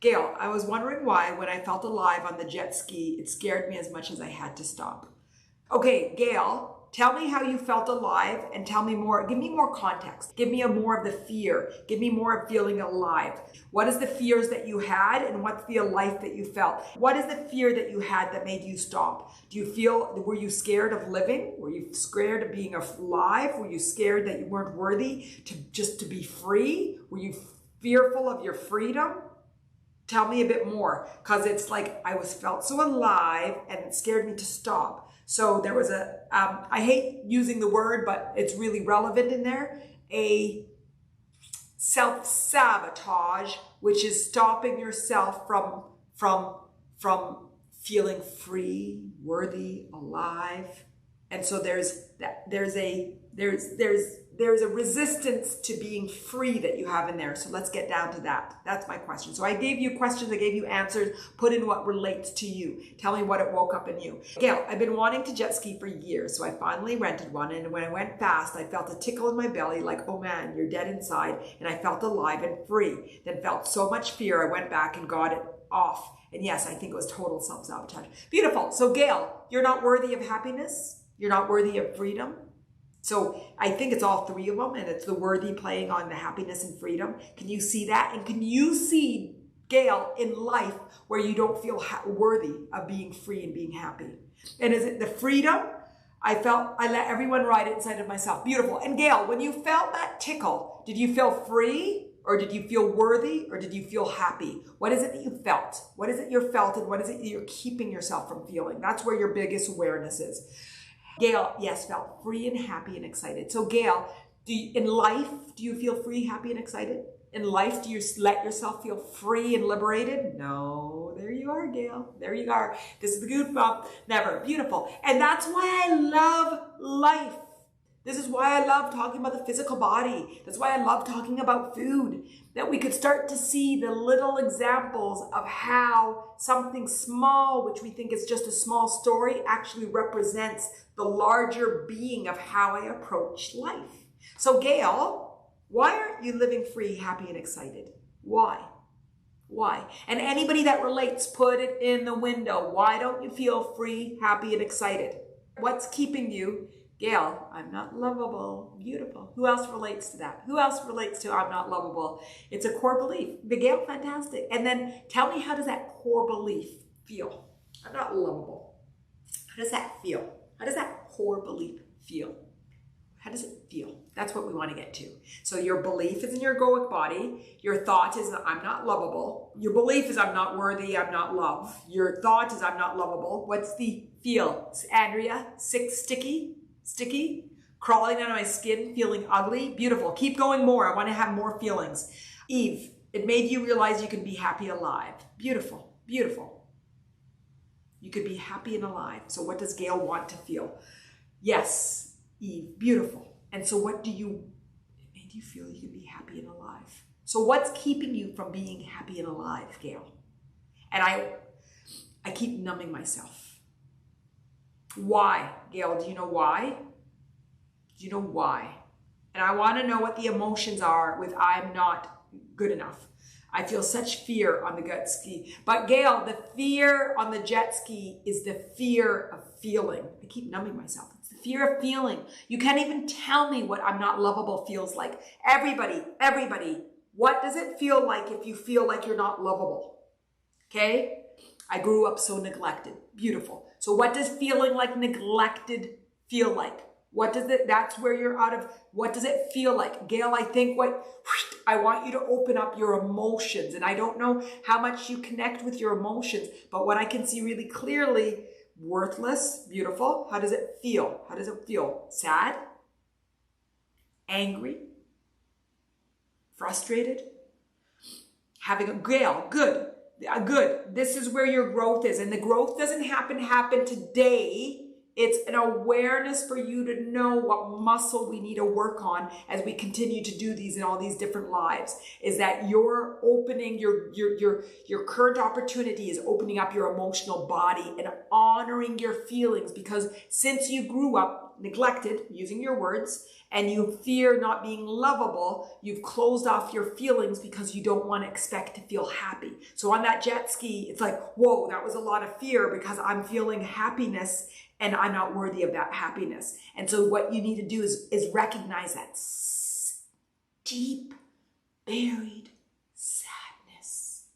Gail, I was wondering why when I felt alive on the jet ski, it scared me as much as I had to stop. Okay, Gail, tell me how you felt alive and tell me more. Give me more context. Give me more of the fear. Give me more of feeling alive. What is the fears that you had and what's the life that you felt? What is the fear that you had that made you stop? Were you scared of living? Were you scared of being alive? Were you scared that you weren't worthy to be free? Were you fearful of your freedom? Tell me a bit more, because it's like I felt so alive and it scared me to stop. So there was I hate using the word, but it's really relevant in there, a self-sabotage, which is stopping yourself from feeling free, worthy, alive. And so there's a resistance to being free that you have in there. So let's get down to that. That's my question. So I gave you questions, I gave you answers, put in what relates to you. Tell me what it woke up in you. Gail, I've been wanting to jet ski for years, so I finally rented one, and when I went fast, I felt a tickle in my belly like, oh man, you're dead inside, and I felt alive and free. Then felt so much fear, I went back and got it off. And yes, I think it was total self-sabotage. Beautiful. So Gail, you're not worthy of happiness. You're not worthy of freedom. So I think it's all three of them, and it's the worthy playing on the happiness and freedom. Can you see that? And can you see, Gail, in life where you don't feel worthy of being free and being happy? And is it the freedom? I let everyone ride it inside of myself. Beautiful. And Gail, when you felt that tickle, did you feel free? Or did you feel worthy? Or did you feel happy? What is it that you felt? What is it you felt? And what is it that you're keeping yourself from feeling? That's where your biggest awareness is. Gail, yes, felt free and happy and excited. So Gail, in life, do you feel free, happy, and excited? In life, do you let yourself feel free and liberated? No, there you are, Gail. There you are. This is the goosebump. Never. Beautiful. And that's why I love life. This is why I love talking about the physical body. That's why I love talking about food. That we could start to see the little examples of how something small, which we think is just a small story, actually represents the larger being of how I approach life. So Gail, why aren't you living free, happy, and excited? Why? Why? And anybody that relates, put it in the window. Why don't you feel free, happy, and excited? What's keeping you? Gail, I'm not lovable. Beautiful. Who else relates to that? Who else relates to I'm not lovable? It's a core belief. But Gail, fantastic. And then tell me, how does that core belief feel? I'm not lovable. How does that feel? How does that core belief feel? How does it feel? That's what we want to get to. So your belief is in your egoic body. Your thought is I'm not lovable. Your belief is I'm not worthy, I'm not loved. Your thought is I'm not lovable. What's the feel? Andrea, sticky, crawling out of my skin, feeling ugly. Beautiful. Keep going more. I want to have more feelings. Eve, it made you realize you can be happy alive. Beautiful, beautiful. You could be happy and alive. So what does Gail want to feel? Yes, Eve, beautiful. And so what it made you feel you can be happy and alive. So what's keeping you from being happy and alive, Gail? And I keep numbing myself. Why, Gail? Do you know why? Do you know why? And I want to know what the emotions are with I'm not good enough. I feel such fear on the jet ski. But Gail, the fear on the jet ski is the fear of feeling. I keep numbing myself. It's the fear of feeling. You can't even tell me what I'm not lovable feels like. Everybody, what does it feel like if you feel like you're not lovable? Okay? I grew up so neglected. Beautiful. So what does feeling like neglected feel like? That's where you're out of, what does it feel like? Gail, I think I want you to open up your emotions. And I don't know how much you connect with your emotions, but what I can see really clearly, worthless, beautiful. How does it feel? How does it feel? Sad? Angry? Frustrated? Gail, good. Good. This is where your growth is. And the growth doesn't happen today. It's an awareness for you to know what muscle we need to work on as we continue to do these in all these different lives. Is that you're opening your current opportunity is opening up your emotional body and honoring your feelings, because since you grew up neglected, using your words, and you fear not being lovable, you've closed off your feelings because you don't want to expect to feel happy. So on that jet ski, it's like, whoa, that was a lot of fear because I'm feeling happiness and I'm not worthy of that happiness. And so what you need to do is recognize that deep, buried sadness.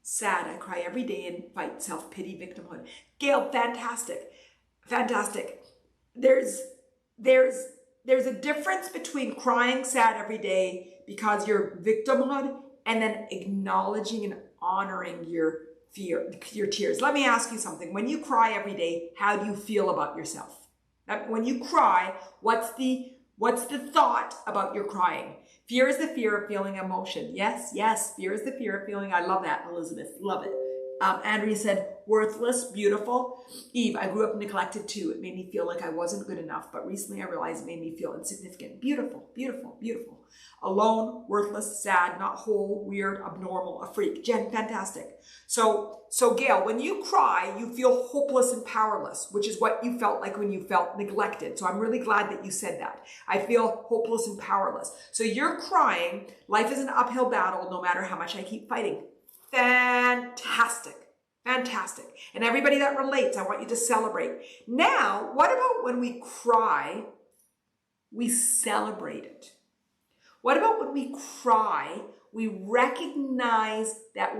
Sad, I cry every day and fight self-pity, victimhood. Gail, fantastic. Fantastic. There's a difference between crying sad every day because you're victimhood and then acknowledging and honoring your fear, your tears. Let me ask you something. When you cry every day, how do you feel about yourself? When you cry, what's the thought about your crying? Fear is the fear of feeling emotion. Yes, yes, fear is the fear of feeling. I love that, Elizabeth. Love it. Andrea said, worthless, beautiful. Eve, I grew up neglected too. It made me feel like I wasn't good enough, but recently I realized it made me feel insignificant. Beautiful, beautiful, beautiful. Alone, worthless, sad, not whole, weird, abnormal, a freak. Jen, fantastic. So Gail, when you cry, you feel hopeless and powerless, which is what you felt like when you felt neglected. So I'm really glad that you said that. I feel hopeless and powerless. So you're crying. Life is an uphill battle no matter how much I keep fighting. Fantastic. Fantastic. And everybody that relates, I want you to celebrate. Now, what about when we cry, we celebrate it? What about when we cry, we recognize that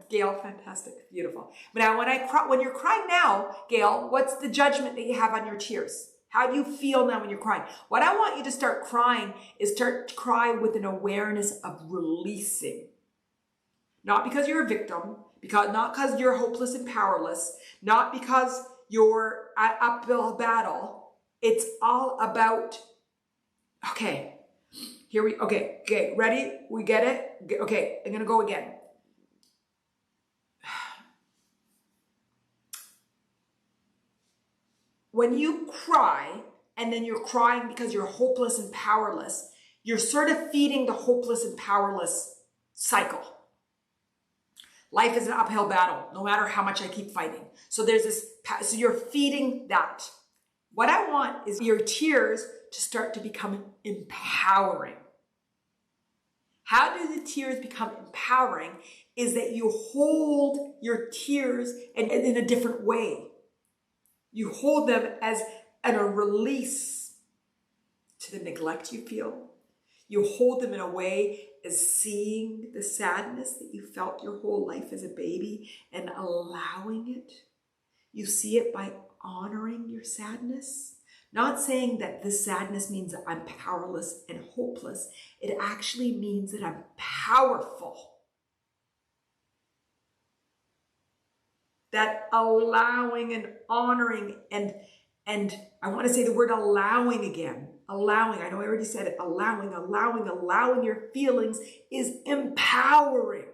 Gail, fantastic, beautiful. But now when you're crying now, Gail, what's the judgment that you have on your tears? How do you feel now when you're crying? What I want you to start crying is start to cry with an awareness of releasing. Not because you're a victim, not because you're hopeless and powerless, not because you're at uphill battle. It's all about, okay, ready? We get it? Okay, I'm gonna go again. When you cry, and then you're crying because you're hopeless and powerless, you're sort of feeding the hopeless and powerless cycle. Life is an uphill battle, no matter how much I keep fighting. So so you're feeding that. What I want is your tears to start to become empowering. How do the tears become empowering? Is that you hold your tears in a different way. You hold them as a release to the neglect you feel. You hold them in a way as seeing the sadness that you felt your whole life as a baby and allowing it. You see it by honoring your sadness. Not saying that this sadness means that I'm powerless and hopeless. It actually means that I'm powerful. That allowing and honoring and I want to say the word allowing again. Allowing, I know I already said it. Allowing your feelings is empowering.